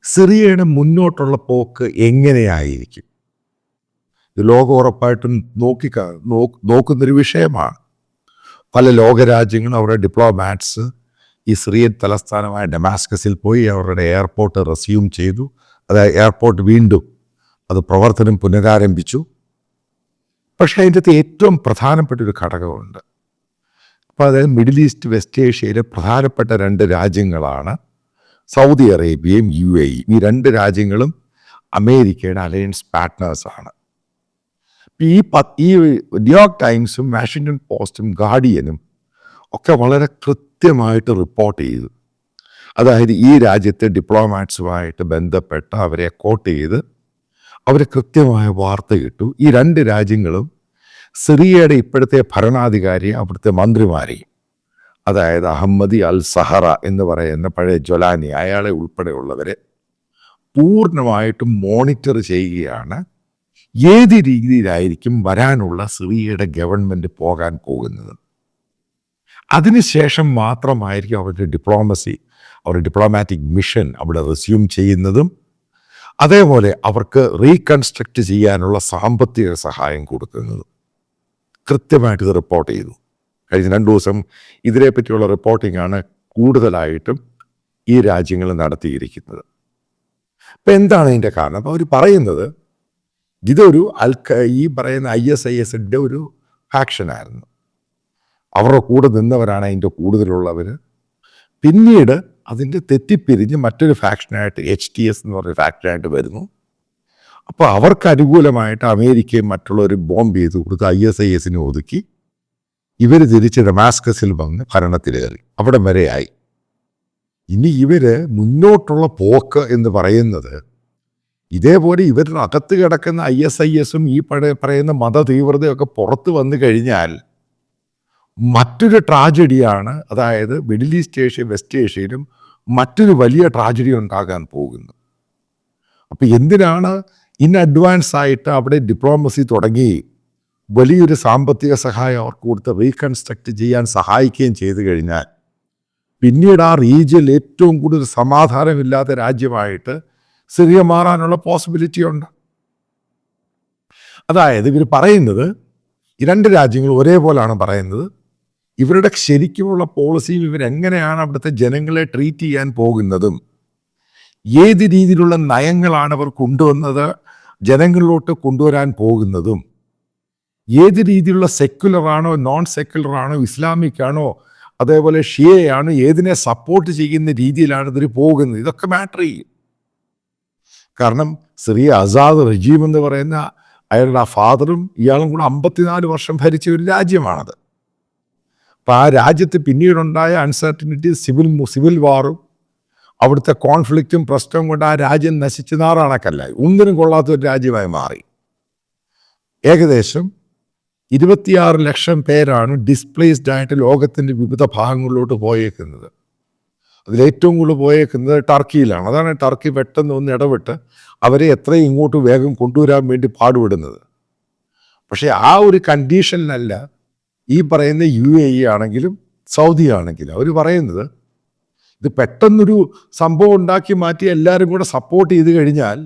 സിറിയയുടെ മുന്നോട്ടുള്ള പോക്ക് എങ്ങനെയായിരിക്കും? ഇത് ലോകം ഉറപ്പായിട്ടും നോക്കുന്നൊരു വിഷയമാണ്. പല ലോകരാജ്യങ്ങളും അവരുടെ ഡിപ്ലോമാറ്റ്സ് ഈ സിറിയൻ തലസ്ഥാനമായ ഡമാസ്കസിൽ പോയി അവരുടെ എയർപോർട്ട് റെസ്യൂം ചെയ്തു. അതായത് എയർപോർട്ട് വീണ്ടും അത് പ്രവർത്തനം പുനരാരംഭിച്ചു. പക്ഷേ അതിൻ്റെ അകത്ത് ഏറ്റവും പ്രധാനപ്പെട്ട ഒരു ഘടകമുണ്ട്. അപ്പോൾ അതായത് മിഡിൽ ഈസ്റ്റ്, വെസ്റ്റ് ഏഷ്യയിലെ പ്രധാനപ്പെട്ട രണ്ട് രാജ്യങ്ങളാണ് സൗദി അറേബ്യയും UAE. ഈ രണ്ട് രാജ്യങ്ങളും അമേരിക്കയുടെ അലയൻസ് പാർട്ട്നേഴ്സാണ്. ഈ ന്യൂയോർക്ക് ടൈംസും വാഷിങ്ടൺ പോസ്റ്റും ഗാർഡിയനും ഒക്കെ വളരെ കൃത്യമായിട്ട് റിപ്പോർട്ട് ചെയ്തു. അതായത് ഈ രാജ്യത്തെ ഡിപ്ലോമാറ്റ്സുമായിട്ട് ബന്ധപ്പെട്ട് അവരെ കോട്ട് ചെയ്ത് അവർ കൃത്യമായ വാർത്ത കിട്ടു. ഈ രണ്ട് രാജ്യങ്ങളും സിറിയയുടെ ഇപ്പോഴത്തെ ഭരണാധികാരിയെ, അവിടുത്തെ മന്ത്രിമാരെയും, അതായത് അഹമ്മദി അൽ സഹറ എന്ന് പറയുന്ന പഴയ ജൊലാനി, അയാളെ ഉൾപ്പെടെയുള്ളവരെ പൂർണ്ണമായിട്ടും മോണിറ്റർ ചെയ്യുകയാണ്. ഏത് രീതിയിലായിരിക്കും വരാനുള്ള സിറിയയുടെ ഗവൺമെൻറ് പോകാൻ പോകുന്നത്. അതിനുശേഷം മാത്രമായിരിക്കും അവരുടെ ഡിപ്ലോമാറ്റിക് മിഷൻ അവിടെ റെസ്യൂം ചെയ്യുന്നതും അതേപോലെ അവർക്ക് റീകൺസ്ട്രക്റ്റ് ചെയ്യാനുള്ള സാമ്പത്തിക സഹായം കൊടുക്കുന്നതും കൃത്യമായിട്ട് ഇത് റിപ്പോർട്ട് ചെയ്തു. കഴിഞ്ഞ 2 ദിവസം ഇതിനെപ്പറ്റിയുള്ള റിപ്പോർട്ടിംഗ് ആണ് കൂടുതലായിട്ടും ഈ രാജ്യങ്ങൾ നടത്തിയിരിക്കുന്നത്. ഇപ്പം എന്താണ് ഇതിൻ്റെ കാരണം? അപ്പോൾ അവർ പറയുന്നത് ഇതൊരു ഈ പറയുന്ന ISISൻ്റെ ഒരു ഫാക്ഷനായിരുന്നു. അവരുടെ കൂടെ നിന്നവരാണ് അതിൻ്റെ കൂടുതലുള്ളവർ. പിന്നീട് അതിൻ്റെ തെറ്റിപ്പിരിഞ്ഞ് മറ്റൊരു ഫാക്ഷനായിട്ട് HTS എന്ന് പറഞ്ഞ ഫാക്ഷനായിട്ട് വരുന്നു. അപ്പോൾ അവർക്ക് അനുകൂലമായിട്ട് അമേരിക്കയും മറ്റുള്ളവരും ബോംബ് ചെയ്ത് കൊടുത്ത് ISISനെ ഒതുക്കി ഇവർ തിരിച്ച് ഡമാസ്കസിൽ വന്ന് ഭരണത്തിലേറി. അവിടെ വരെയായി. ഇനി ഇവർ മുന്നോട്ടുള്ള പോക്ക് എന്ന് പറയുന്നത് ഇതേപോലെ ഇവരുടെ അകത്ത് കിടക്കുന്ന ISISും ഈ പറയുന്ന മത തീവ്രതയൊക്കെ പുറത്ത് വന്നു കഴിഞ്ഞാൽ മറ്റൊരു ട്രാജഡിയാണ്. അതായത് മിഡിൽ ഈസ്റ്റ് ഏഷ്യ, വെസ്റ്റ് ഏഷ്യയിലും മറ്റൊരു വലിയ ട്രാജഡി ഉണ്ടാകാൻ പോകുന്നു. അപ്പം എന്തിനാണ് ഇൻ അഡ്വാൻസ് ആയിട്ട് അവിടെ ഡിപ്ലോമസി തുടങ്ങി വലിയൊരു സാമ്പത്തിക സഹായം അവർക്ക് കൊടുത്ത് റീകൺസ്ട്രക്റ്റ് ചെയ്യാൻ സഹായിക്കുകയും ചെയ്തു കഴിഞ്ഞാൽ പിന്നീട് ആ റീജിയനിൽ ഏറ്റവും കൂടുതൽ സമാധാനമില്ലാത്ത രാജ്യമായിട്ട് സിറിയ മാറാനുള്ള പോസിബിലിറ്റി ഉണ്ട്. അതായത് ഇവർ പറയുന്നത്, ഈ രണ്ട് രാജ്യങ്ങൾ ഒരേപോലെയാണ് പറയുന്നത്, ഇവരുടെ ശരിക്കുമുള്ള പോളിസിയും ഇവരെങ്ങനെയാണ് അവിടുത്തെ ജനങ്ങളെ ട്രീറ്റ് ചെയ്യാൻ പോകുന്നതും ഏത് രീതിയിലുള്ള നയങ്ങളാണ് അവർ കൊണ്ടുവന്നത് ജനങ്ങളിലോട്ട് കൊണ്ടുവരാൻ പോകുന്നതും ഏത് രീതിയിലുള്ള സെക്യുലറാണോ നോൺ സെക്യുലറാണോ ഇസ്ലാമിക് ആണോ അതേപോലെ ഷിയയാണോ ഏതിനെ സപ്പോർട്ട് ചെയ്യുന്ന രീതിയിലാണ് ഇവർ പോകുന്നത്, ഇതൊക്കെ മാറ്റർ ചെയ്യും. കാരണം സിറിയ അസാദ് റജീം എന്ന് പറയുന്ന അയാളുടെ ആ ഫാദറും ഇയാളും കൂടെ 54 വർഷം ഭരിച്ച ഒരു രാജ്യമാണത്. അപ്പോൾ ആ രാജ്യത്ത് പിന്നീടുണ്ടായ അൺസർട്ടനിറ്റി, സിവിൽ വാറും അവിടുത്തെ കോൺഫ്ലിക്റ്റും പ്രശ്നവും കൊണ്ട് ആ രാജ്യം നശിച്ച് നാറാണക്കല്ലായി ഒന്നിനും കൊള്ളാത്ത ഒരു രാജ്യമായി മാറി. ഏകദേശം 26 ലക്ഷം പേരാണ് ഡിസ്പ്ലേസ്ഡ് ആയിട്ട് ലോകത്തിൻ്റെ വിവിധ ഭാഗങ്ങളിലോട്ട് പോയേക്കുന്നത്. അതിലേറ്റവും കൂടുതൽ പോയേക്കുന്നത് ടർക്കിയിലാണ്. അതാണ് ടർക്കി പെട്ടെന്ന് ഒന്ന് ഇടപെട്ട് അവരെ എത്രയും ഇങ്ങോട്ട് വേഗം കൊണ്ടുവരാൻ വേണ്ടി പാടുപെടുന്നത്. പക്ഷേ ആ ഒരു കണ്ടീഷനിലല്ല ഈ പറയുന്ന UAE ആണെങ്കിലും സൗദി ആണെങ്കിലും അവർ പറയുന്നത്. ഇത് പെട്ടെന്നൊരു സംഭവം ഉണ്ടാക്കി മാറ്റി എല്ലാവരും കൂടെ സപ്പോർട്ട് ചെയ്ത് കഴിഞ്ഞാൽ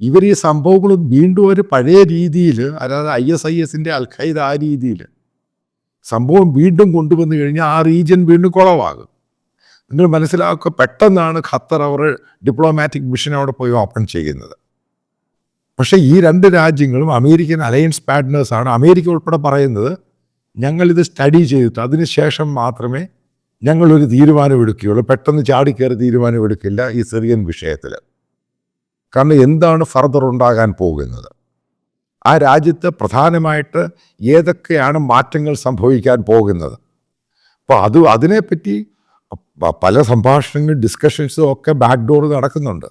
ഇവർ ഈ സംഭവങ്ങൾ വീണ്ടും ഒരു പഴയ രീതിയിൽ, അതായത് ISISൻ്റെ അൽ-ഖൈദ ആ രീതിയിൽ സംഭവം വീണ്ടും കൊണ്ടുവന്നു കഴിഞ്ഞാൽ ആ റീജിയൻ വീണ്ടും കുളവാകും. നിങ്ങൾ മനസ്സിലാക്കുക, പെട്ടെന്നാണ് ഖത്തർ അവർ ഡിപ്ലോമാറ്റിക് മിഷൻ അവിടെ പോയി ഓപ്പൺ ചെയ്യുന്നത്. പക്ഷേ ഈ രണ്ട് രാജ്യങ്ങളും അമേരിക്കൻ അലയൻസ് പാർട്ട്നേഴ്സാണ്. അമേരിക്ക ഉൾപ്പെടെ പറയുന്നത് ഞങ്ങളിത് സ്റ്റഡി ചെയ്തിട്ട് അതിനുശേഷം മാത്രമേ ഞങ്ങളൊരു തീരുമാനമെടുക്കുകയുള്ളൂ, പെട്ടെന്ന് ചാടിക്കയറി തീരുമാനമെടുക്കില്ല ഈ സിറിയൻ വിഷയത്തിൽ. കാരണം എന്താണ് ഫർദർ ഉണ്ടാകാൻ പോകുന്നത്, ആ രാജ്യത്ത് പ്രധാനമായിട്ട് ഏതൊക്കെയാണ് മാറ്റങ്ങൾ സംഭവിക്കാൻ പോകുന്നത്. അപ്പോൾ അതിനെപ്പറ്റി പല സംഭാഷണങ്ങളും ഡിസ്കഷൻസും ഒക്കെ ബാക്ക് ഡോർ നടക്കുന്നുണ്ട്.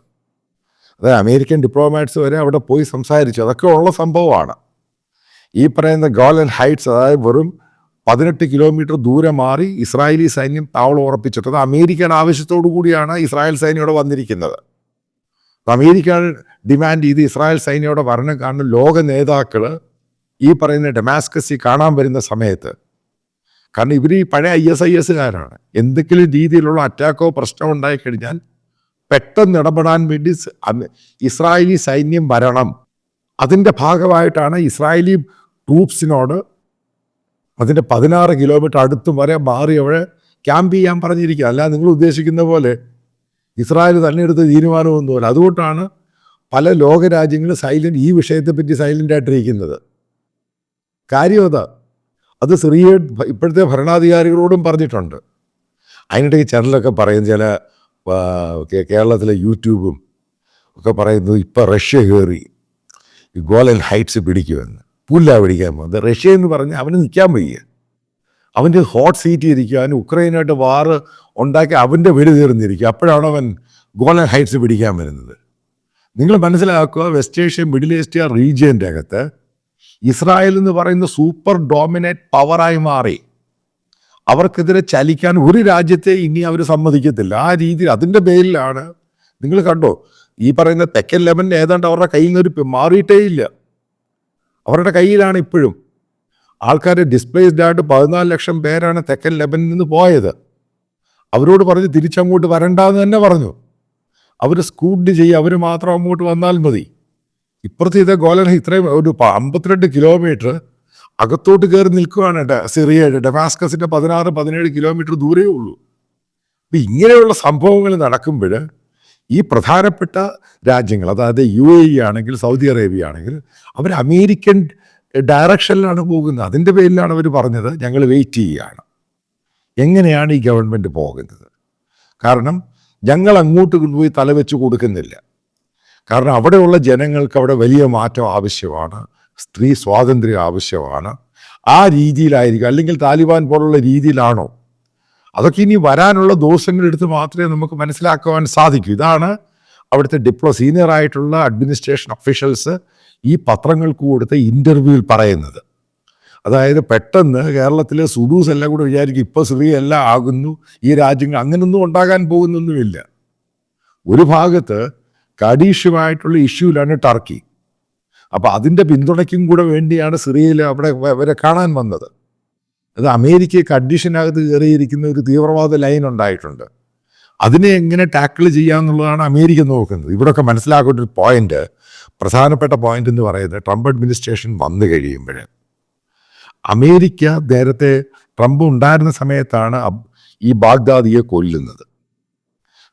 അതായത് അമേരിക്കൻ ഡിപ്ലോമാറ്റ്സ് വരെ അവിടെ പോയി സംസാരിച്ചു. അതൊക്കെ ഉള്ള സംഭവമാണ്. ഈ പറയുന്ന ഗോലൻ ഹൈറ്റ്സ്, അതായത് വെറും 18 കിലോമീറ്റർ ദൂരെ മാറി ഇസ്രായേലി സൈന്യം താവളം ഉറപ്പിച്ചിട്ടത് അമേരിക്കയുടെ ആവശ്യത്തോടു കൂടിയാണ് ഇസ്രായേൽ സൈന്യം ഇവിടെ വന്നിരിക്കുന്നത്. അമേരിക്ക ഡിമാൻഡ് ചെയ്ത് ഇസ്രായേൽ സൈന്യം ഇവിടെ വരണം. കാരണം ലോക നേതാക്കൾ ഈ പറയുന്ന ഡമാസ്കസിൽ കാണാൻ വരുന്ന സമയത്ത്, കാരണം ഇവർ ഈ പഴയ ISISകാരാണ്, എന്തെങ്കിലും രീതിയിലുള്ള അറ്റാക്കോ പ്രശ്നമോ ഉണ്ടായിക്കഴിഞ്ഞാൽ പെട്ടെന്ന് ഇടപെടാൻ വേണ്ടി ഇസ്രായേലി സൈന്യം വരണം. അതിൻ്റെ ഭാഗമായിട്ടാണ് ഇസ്രായേലി ട്രൂപ്സിനോട് അതിൻ്റെ 16 കിലോമീറ്റർ അടുത്തും വരെ മാറി അവിടെ ക്യാമ്പ് ചെയ്യാൻ പറഞ്ഞിരിക്കുക. അല്ല നിങ്ങൾ ഉദ്ദേശിക്കുന്ന പോലെ ഇസ്രായേൽ തന്നെ എടുത്ത തീരുമാനമൊന്നുമല്ല. അതുകൊണ്ടാണ് പല ലോകരാജ്യങ്ങളും ഈ വിഷയത്തെപ്പറ്റി സൈലൻ്റ് ആയിട്ടിരിക്കുന്നത്. കാര്യം അത് സിറിയ ഇപ്പോഴത്തെ ഭരണാധികാരികളോടും പറഞ്ഞിട്ടുണ്ട്. അതിനിടയ്ക്ക് ചാനലൊക്കെ പറയും, ചില കേരളത്തിലെ യൂട്യൂബും ഒക്കെ പറയുന്നത് ഇപ്പോൾ റഷ്യ കയറി ഈ ഗോലൻ ഹൈറ്റ്സ് പിടിക്കുമെന്ന്. പുല്ല പിടിക്കാൻ പോകുന്നത് റഷ്യ എന്ന് പറഞ്ഞ് അവന് നിൽക്കാൻ വയ്യ. അവൻ്റെ ഹോട്ട് സീറ്റ് ഇരിക്കുക, അവന് ഉക്രൈനായിട്ട് വാറ് ഉണ്ടാക്കി അവൻ്റെ വെടി തീർന്നിരിക്കുക. അപ്പോഴാണ് അവൻ ഗോലൻ ഹൈറ്റ്സ് പിടിക്കാൻ വരുന്നത്. നിങ്ങൾ മനസ്സിലാക്കുക, വെസ്റ്റ് ഏഷ്യ മിഡിൽ ഏഷ്യ റീജിയൻ്റെ അകത്ത് ഇസ്രായേൽ എന്ന് പറയുന്ന സൂപ്പർ ഡോമിനേറ്റ് പവറായി മാറി. അവർക്കെതിരെ ചലിക്കാൻ ഒരു രാജ്യത്തെ ഇനി അവർ സമ്മതിക്കത്തില്ല. ആ രീതിയിൽ അതിൻ്റെ പേരിലാണ് നിങ്ങൾ കണ്ടോ, ഈ പറയുന്ന തെക്കൻ ലെബനൻ ഏതാണ്ട് അവരുടെ കയ്യിൽ നിന്ന് മാറിയിട്ടേ ഇല്ല. അവരുടെ കയ്യിലാണ് ഇപ്പോഴും. ആൾക്കാർ ഡിസ്പ്ലേസ്ഡ് ആയിട്ട് 14 ലക്ഷം പേരാണ് തെക്കൻ ലെബനിൽ നിന്ന് പോയത്. അവരോട് പറഞ്ഞ് തിരിച്ചങ്ങോട്ട് വരണ്ടെന്ന് തന്നെ പറഞ്ഞു. അവർ സ്കൂട്ട് ചെയ്യും, അവർ മാത്രം അങ്ങോട്ട് വന്നാൽ മതി. ഇപ്പുറത്ത് ഇതേ ഗോലൻ ഇത്രയും ഒരു 52 കിലോമീറ്റർ അകത്തോട്ട് കയറി നിൽക്കുകയാണ്. സിറിയയുടെ ഡമാസ്കസിൻ്റെ 16-17 കിലോമീറ്റർ ദൂരേ ഉള്ളൂ. അപ്പം ഇങ്ങനെയുള്ള സംഭവങ്ങൾ നടക്കുമ്പോൾ ഈ പ്രധാനപ്പെട്ട രാജ്യങ്ങൾ, അതായത് UAE ആണെങ്കിൽ സൗദി അറേബ്യ ആണെങ്കിൽ, അവർ അമേരിക്കൻ ഡയറക്ഷനിലാണ് പോകുന്നത്. അതിൻ്റെ പേരിലാണ് അവർ പറഞ്ഞത് ഞങ്ങൾ വെയിറ്റ് ചെയ്യുകയാണ്. എങ്ങനെയാണ് ഈ ഗവൺമെൻറ് പോകുന്നത്? കാരണം ഞങ്ങൾ അങ്ങോട്ട് കൊണ്ടുപോയി തലവെച്ച് കൊടുക്കുന്നില്ല. കാരണം അവിടെയുള്ള ജനങ്ങൾക്ക് അവിടെ വലിയ മാറ്റം ആവശ്യമാണ്, സ്ത്രീ സ്വാതന്ത്ര്യം ആവശ്യമാണ്. ആ രീതിയിലായിരിക്കും. അല്ലെങ്കിൽ താലിബാൻ പോലുള്ള രീതിയിലാണോ? അതൊക്കെ ഇനി വരാനുള്ള ദിവസങ്ങളെടുത്ത് മാത്രമേ നമുക്ക് മനസ്സിലാക്കുവാൻ സാധിക്കൂ. ഇതാണ് അവിടുത്തെ സീനിയർ ആയിട്ടുള്ള അഡ്മിനിസ്ട്രേഷൻ ഒഫീഷ്യൽസ് ഈ പത്രങ്ങൾക്ക് കൊടുത്ത ഇൻ്റർവ്യൂവിൽ പറയുന്നത്. അതായത് പെട്ടെന്ന് കേരളത്തിലെ സുഡൂസ് എല്ലാം കൂടെ വിചാരിക്കും ഇപ്പോൾ സിറിയ എല്ലാം ആകുന്നു, ഈ രാജ്യങ്ങൾ അങ്ങനൊന്നും ഉണ്ടാകാൻ പോകുന്നൊന്നുമില്ല. ഒരു ഭാഗത്ത് കഡീഷുമായിട്ടുള്ള ഇഷ്യൂലാണ് ടർക്കി. അപ്പോൾ അതിൻ്റെ പിന്തുണയ്ക്കും കൂടെ വേണ്ടിയാണ് സിറിയയിൽ അവിടെ വരെ കാണാൻ വന്നത്. അത് അമേരിക്ക കഡീഷനകത്ത് കയറിയിരിക്കുന്ന ഒരു തീവ്രവാദ ലൈൻ ഉണ്ടായിട്ടുണ്ട്. അതിനെ എങ്ങനെ ടാക്കിൾ ചെയ്യാമെന്നുള്ളതാണ് അമേരിക്ക നോക്കുന്നത്. ഇവിടെയൊക്കെ മനസ്സിലാക്കേണ്ട ഒരു പോയിന്റ്, പ്രധാനപ്പെട്ട പോയിന്റ് എന്ന് പറയുന്നത്, ട്രംപ് അഡ്മിനിസ്ട്രേഷൻ വന്നു കഴിയുമ്പോൾ അമേരിക്ക നേരത്തെ ട്രംപ് ഉണ്ടായിരുന്ന സമയത്താണ് ഈ ബാഗ്ദാദിയെ കൊല്ലുന്നത്.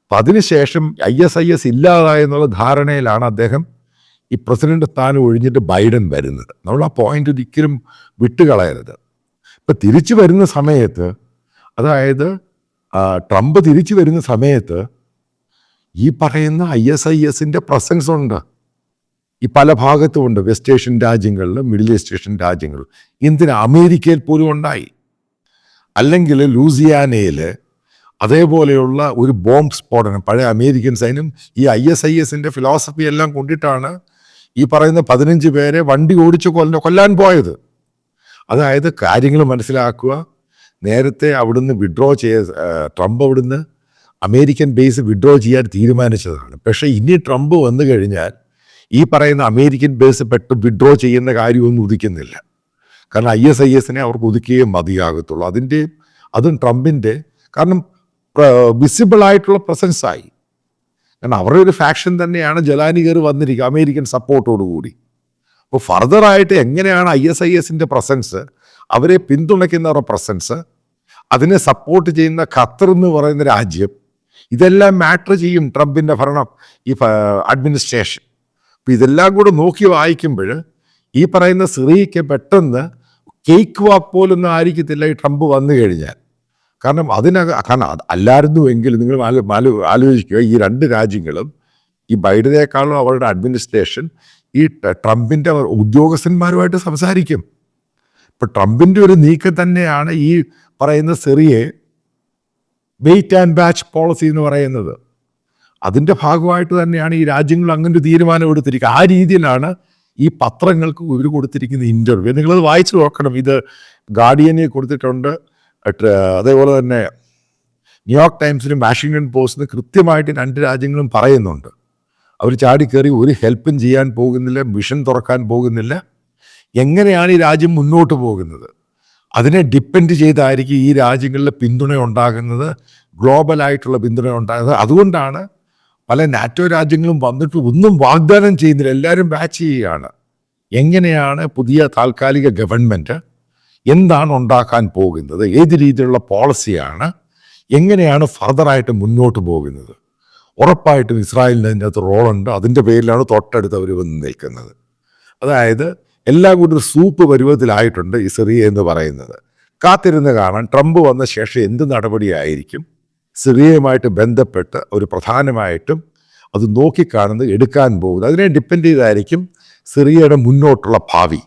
അപ്പം അതിനുശേഷം ISIS ഇല്ലാതായെന്നുള്ള ധാരണയിലാണ് അദ്ദേഹം ഈ പ്രസിഡന്റ് സ്ഥാനം ഒഴിഞ്ഞിട്ട് ബൈഡൻ വരുന്നത്. നമ്മൾ ആ പോയിന്റ് ഒരിക്കലും വിട്ടുകളയരുത്. ഇപ്പം തിരിച്ചു വരുന്ന സമയത്ത്, അതായത് ട്രംപ് തിരിച്ചു വരുന്ന സമയത്ത് ഈ പറയുന്ന ISISൻ്റെ പ്രസൻസ് ഉണ്ട്. ഈ പല ഭാഗത്തുമുണ്ട്, വെസ്റ്റ് ഏഷ്യൻ രാജ്യങ്ങളിൽ, മിഡിൽ ഈസ്റ്റ് ഏഷ്യൻ രാജ്യങ്ങളിൽ. എന്തിനാ അമേരിക്കയിൽ പോലും ഉണ്ടായി. അല്ലെങ്കിൽ ലൂസിയാനയിൽ അതേപോലെയുള്ള ഒരു ബോംബ് സ്ഫോടനം, പഴയ അമേരിക്കൻ സൈന്യം ഈ ISISൻ്റെ ഫിലോസഫി എല്ലാം കൊണ്ടിട്ടാണ് ഈ പറയുന്ന 15 പേരെ വണ്ടി ഓടിച്ച് കൊല്ലാൻ പോയത്. അതായത് കാര്യങ്ങൾ മനസ്സിലാക്കുക. നേരത്തെ അവിടുന്ന് ട്രംപ് അവിടുന്ന് അമേരിക്കൻ ബേസ് വിഡ്രോ ചെയ്യാൻ തീരുമാനിച്ചതാണ്. പക്ഷേ ഇനി ട്രംപ് വന്നു കഴിഞ്ഞാൽ ഈ പറയുന്ന അമേരിക്കൻ ബേസ് വിഡ്രോ ചെയ്യുന്ന കാര്യമൊന്നും ഉദിക്കുന്നില്ല. കാരണം ISISനെ അവർക്ക് ഒതുക്കിയേ മതിയാകത്തുള്ളൂ. അതും ട്രംപിൻ്റെ, കാരണം വിസിബിളായിട്ടുള്ള പ്രസൻസായി. കാരണം അവരുടെ ഒരു ഫാക്ഷൻ തന്നെയാണ് ജലാനി കയറി വന്നിരിക്കുക അമേരിക്കൻ സപ്പോർട്ടോടുകൂടി. അപ്പോൾ ഫർദറായിട്ട് എങ്ങനെയാണ് ISISൻ്റെ പ്രസൻസ്, അവരെ പിന്തുണയ്ക്കുന്നവരുടെ പ്രസൻസ്, അതിനെ സപ്പോർട്ട് ചെയ്യുന്ന ഖത്തർ എന്ന് പറയുന്ന രാജ്യം, ഇതെല്ലാം മാറ്റർ ചെയ്യും ട്രംപിൻ്റെ ഭരണം, ഈ അഡ്മിനിസ്ട്രേഷൻ. അപ്പം ഇതെല്ലാം കൂടെ നോക്കി വായിക്കുമ്പോൾ ഈ പറയുന്ന സിറിയയ്ക്ക് പെട്ടെന്ന് കേക്ക് വാക്ക് പോലൊന്നും ആയിരിക്കത്തില്ല ഈ ട്രംപ് വന്നു കഴിഞ്ഞാൽ. കാരണം അല്ലായിരുന്നുവെങ്കിൽ നിങ്ങൾ ആലോചിക്കുക, ഈ രണ്ട് രാജ്യങ്ങളും, ഈ ബൈഡനേക്കാളും അവരുടെ അഡ്മിനിസ്ട്രേഷൻ ഈ ട്രംപിൻ്റെ ഉദ്യോഗസ്ഥന്മാരുമായിട്ട് സംസാരിക്കും. ഇപ്പം ട്രംപിൻ്റെ ഒരു നീക്കം തന്നെയാണ് ഈ പറയുന്ന സിറിയെ വെയിറ്റ് ആൻഡ് വാച്ച് പോളിസി എന്ന് പറയുന്നത്. അതിൻ്റെ ഭാഗമായിട്ട് തന്നെയാണ് ഈ രാജ്യങ്ങൾ അങ്ങനെ ഒരു തീരുമാനം എടുത്തിരിക്കുക. ആ രീതിയിലാണ് ഈ പത്രങ്ങൾക്ക് ഇവർ കൊടുത്തിരിക്കുന്ന ഇൻ്റർവ്യൂ. നിങ്ങളത് വായിച്ചു നോക്കണം. ഇത് ഗാർഡിയനിൽ കൊടുത്തിട്ടുണ്ട്, അതേപോലെ തന്നെ ന്യൂയോർക്ക് ടൈംസിലും വാഷിങ്ടൺ പോസ്റ്റിലും കൃത്യമായിട്ട് രണ്ട് രാജ്യങ്ങളും പറയുന്നുണ്ട്. അവർ ചാടിക്കയറി ഒരു ഹെൽപ്പും ചെയ്യാൻ പോകുന്നില്ല, മിഷൻ തുറക്കാൻ പോകുന്നില്ല. എങ്ങനെയാണ് ഈ രാജ്യം മുന്നോട്ട് പോകുന്നത് അതിനെ ഡിപ്പെൻഡ് ചെയ്തായിരിക്കും ഈ രാജ്യങ്ങളിലെ പിന്തുണ ഉണ്ടാകുന്നത്, ഗ്ലോബലായിട്ടുള്ള പിന്തുണ ഉണ്ടാകുന്നത്. അതുകൊണ്ടാണ് പല നാറ്റോ രാജ്യങ്ങളും വന്നിട്ട് ഒന്നും വാഗ്ദാനം ചെയ്യുന്നില്ല, എല്ലാവരും ബാച്ച് ചെയ്യുകയാണ്. എങ്ങനെയാണ് പുതിയ താൽക്കാലിക ഗവൺമെൻറ് എന്താണ് ഉണ്ടാക്കാൻ പോകുന്നത്, ഏത് രീതിയിലുള്ള പോളിസിയാണ്, എങ്ങനെയാണ് ഫർദറായിട്ട് മുന്നോട്ട് പോകുന്നത്? ഉറപ്പായിട്ടും ഇസ്രായേലിന് അതിൻ്റെ അകത്ത് റോളുണ്ട്. അതിൻ്റെ പേരിലാണ് തൊട്ടടുത്ത് അവർ വന്ന് നിൽക്കുന്നത്. അതായത് എല്ലാം കൂടി ഒരു സൂപ്പ് പരുവത്തിലായിട്ടുണ്ട് ഈ സിറിയ എന്ന് പറയുന്നത്. കാത്തിരുന്ന് കാണാൻ ട്രംപ് വന്ന ശേഷം എന്ത് നടപടിയായിരിക്കും സിറിയയുമായിട്ട് ബന്ധപ്പെട്ട് ഒരു പ്രധാനമായിട്ടും അത് നോക്കിക്കാണുന്നത് എടുക്കാൻ പോകുന്നത്. അതിനെ ഡിപ്പെൻഡ് ചെയ്തായിരിക്കും സിറിയയുടെ മുന്നോട്ടുള്ള ഭാവി.